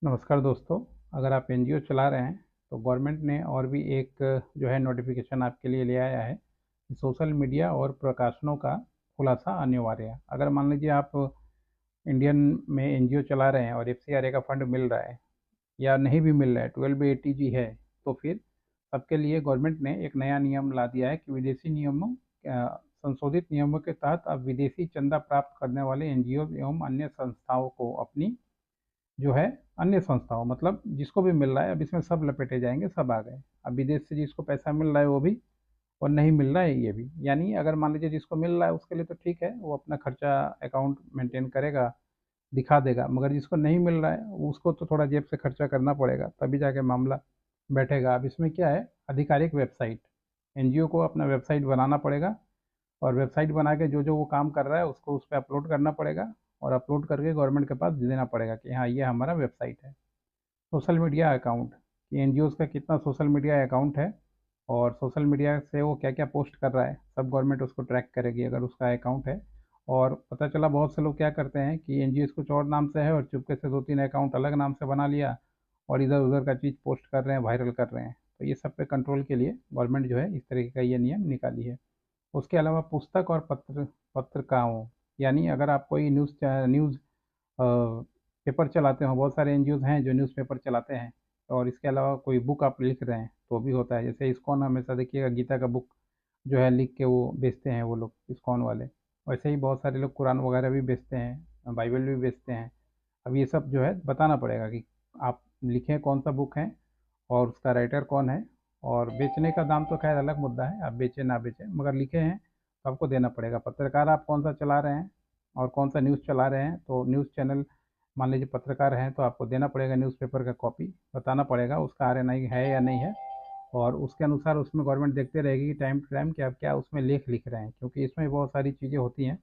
नमस्कार दोस्तों। अगर आप एनजीओ चला रहे हैं तो गवर्नमेंट ने और भी एक जो है नोटिफिकेशन आपके लिए ले आया है कि सोशल मीडिया और प्रकाशनों का खुलासा अनिवार्य है। अगर मान लीजिए आप इंडियन में एनजीओ चला रहे हैं और एफसीआरए का फंड मिल रहा है या नहीं भी मिल रहा है, 12A है, तो फिर सबके लिए गवर्नमेंट ने एक नया नियम ला दिया है कि विदेशी नियमों संशोधित नियमों के तहत अब विदेशी चंदा प्राप्त करने वाले एनजीओ एवं अन्य संस्थाओं को अपनी जो है अन्य संस्थाओं मतलब जिसको भी मिल रहा है, अब इसमें सब लपेटे जाएंगे, सब आ गए। अब विदेश से जिसको पैसा मिल रहा है वो भी, और नहीं मिल रहा है ये भी। यानी अगर मान लीजिए जिसको मिल रहा है उसके लिए तो ठीक है, वो अपना खर्चा अकाउंट मेंटेन करेगा, दिखा देगा, मगर जिसको नहीं मिल रहा है उसको तो थोड़ा जेब से खर्चा करना पड़ेगा, तभी जाके मामला बैठेगा। अब इसमें क्या है, आधिकारिक वेबसाइट, एनजीओ को अपना वेबसाइट बनाना पड़ेगा और वेबसाइट बना के जो जो वो काम कर रहा है उसको उस पर अपलोड करना पड़ेगा और अपलोड करके गवर्नमेंट के पास देना पड़ेगा कि हाँ ये हमारा वेबसाइट है। सोशल मीडिया अकाउंट, कि एनजीओ का कितना सोशल मीडिया अकाउंट है और सोशल मीडिया से वो क्या क्या पोस्ट कर रहा है, सब गवर्नमेंट उसको ट्रैक करेगी अगर उसका अकाउंट है। और पता चला बहुत से लोग क्या करते हैं कि एनजीओ कुछ और नाम से है और चुपके से 2-3 अकाउंट अलग नाम से बना लिया और इधर उधर का चीज़ पोस्ट कर रहे हैं, वायरल कर रहे हैं। तो ये सब पे कंट्रोल के लिए गवर्नमेंट जो है इस तरीके का ये नियम निकाली है। उसके अलावा पुस्तक और पत्रिकाओं, यानी अगर आप कोई न्यूज़ पेपर चलाते हो, बहुत सारे एनजीओ हैं जो न्यूज़पेपर चलाते हैं, और इसके अलावा कोई बुक आप लिख रहे हैं तो भी होता है। जैसे इस्कॉन हमेशा देखिएगा गीता का बुक जो है लिख के वो बेचते हैं वो लोग, इस्कॉन वाले। वैसे ही बहुत सारे लोग कुरान वगैरह भी बेचते हैं, बाइबल भी बेचते हैं। अब ये सब जो है बताना पड़ेगा कि आप लिखें कौन सा बुक है और उसका राइटर कौन है। और बेचने का दाम तो खैर अलग मुद्दा है, आप बेचें ना बेचें, मगर लिखे हैं तो आपको देना पड़ेगा। पत्रकार आप कौन सा चला रहे हैं और कौन सा न्यूज़ चला रहे हैं, तो न्यूज़ चैनल मान लीजिए पत्रकार हैं तो आपको देना पड़ेगा न्यूज़पेपर का कॉपी, बताना पड़ेगा उसका आरएनआई है या नहीं है। और उसके अनुसार उसमें गवर्नमेंट देखते रहेगी कि टाइम टू टाइम कि आप क्या उसमें लेख लिख रहे हैं, क्योंकि इसमें बहुत सारी चीज़ें होती हैं,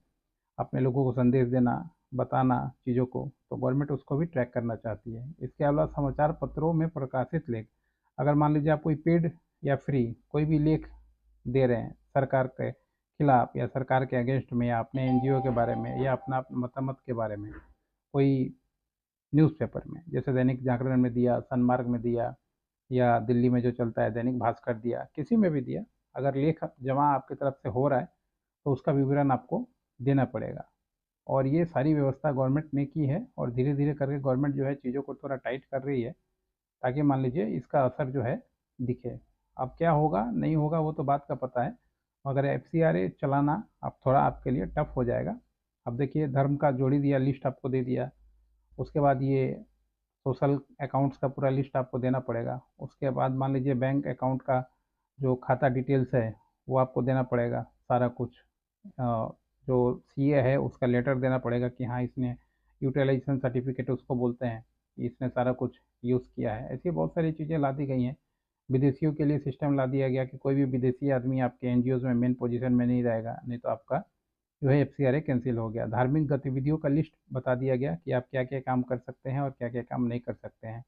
अपने लोगों को संदेश देना, बताना चीज़ों को, तो गवर्नमेंट उसको भी ट्रैक करना चाहती है। इसके अलावा समाचार पत्रों में प्रकाशित लेख, अगर मान लीजिए आप कोई पेड या फ्री कोई भी लेख दे रहे हैं सरकार के खिलाफ या सरकार के अगेंस्ट में या अपने एनजीओ के बारे में या अपना मतामत के बारे में, कोई न्यूज़पेपर में, जैसे दैनिक जागरण में दिया, सनमार्ग में दिया, या दिल्ली में जो चलता है दैनिक भास्कर दिया, किसी में भी दिया, अगर लेख जमा आपकी तरफ से हो रहा है तो उसका विवरण आपको देना पड़ेगा। और ये सारी व्यवस्था गवर्नमेंट ने की है और धीरे धीरे करके गवर्नमेंट जो है चीज़ों को थोड़ा टाइट कर रही है, ताकि मान लीजिए इसका असर जो है दिखे। अब क्या होगा नहीं होगा वो तो बात का पता है, मगर एफसीआरए चलाना अब थोड़ा आपके लिए टफ हो जाएगा। अब देखिए धर्म का जोड़ी दिया, लिस्ट आपको दे दिया, उसके बाद ये सोशल अकाउंट्स का पूरा लिस्ट आपको देना पड़ेगा। उसके बाद मान लीजिए बैंक अकाउंट का जो खाता डिटेल्स है वो आपको देना पड़ेगा सारा कुछ। जो सीए है उसका लेटर देना पड़ेगा कि हाँ इसने यूटिलाइजेशन सर्टिफिकेट उसको बोलते हैं कि इसने सारा कुछ यूज़ किया है। ऐसी बहुत सारी चीज़ें ला दी गई हैं। विदेशियों के लिए सिस्टम ला दिया गया कि कोई भी विदेशी आदमी आपके एनजीओज में मेन पोजीशन में नहीं रहेगा, नहीं तो आपका जो है एफसीआरए कैंसिल हो गया। धार्मिक गतिविधियों का लिस्ट बता दिया गया कि आप क्या क्या काम कर सकते हैं और क्या क्या काम नहीं कर सकते हैं।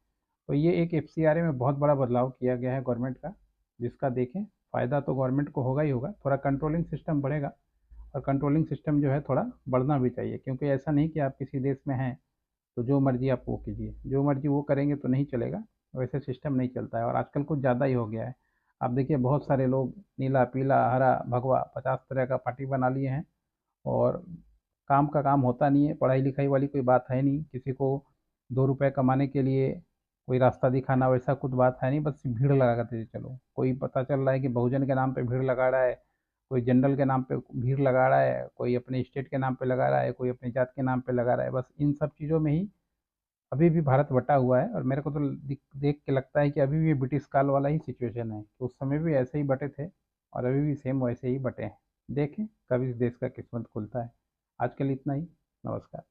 तो ये एक एफसीआरए में बहुत बड़ा बदलाव किया गया है गवर्नमेंट का, जिसका देखें फ़ायदा तो गवर्नमेंट को होगा ही होगा, थोड़ा कंट्रोलिंग सिस्टम बढ़ेगा। और कंट्रोलिंग सिस्टम जो है थोड़ा बढ़ना भी चाहिए, क्योंकि ऐसा नहीं कि आप किसी देश में हैं तो जो मर्जी आप वो कीजिए, जो मर्जी वो करेंगे तो नहीं चलेगा। वैसे सिस्टम नहीं चलता है और आजकल कुछ ज़्यादा ही हो गया है। आप देखिए बहुत सारे लोग नीला पीला हरा भगवा 50 तरह का पार्टी बना लिए हैं और काम का काम होता नहीं है, पढ़ाई लिखाई वाली कोई बात है नहीं, किसी को 2 रुपए कमाने के लिए कोई रास्ता दिखाना वैसा कुछ बात है नहीं, बस भीड़ लगा करते चलो। कोई पता चल रहा है कि बहुजन के नाम पे भीड़ लगा रहा है, कोई जनरल के नाम पे भीड़ लगा रहा है, कोई अपने स्टेट के नाम पे लगा रहा है, कोई अपनी जात के नाम पे लगा रहा है। बस इन सब चीज़ों में ही अभी भी भारत बटा हुआ है। और मेरे को तो देख के लगता है कि अभी भी ब्रिटिश काल वाला ही सिचुएशन है, तो उस समय भी ऐसे ही बटे थे और अभी भी सेम वैसे ही बटे हैं। देखें कब इस देश का किस्मत खुलता है। आज के लिए इतना ही। नमस्कार।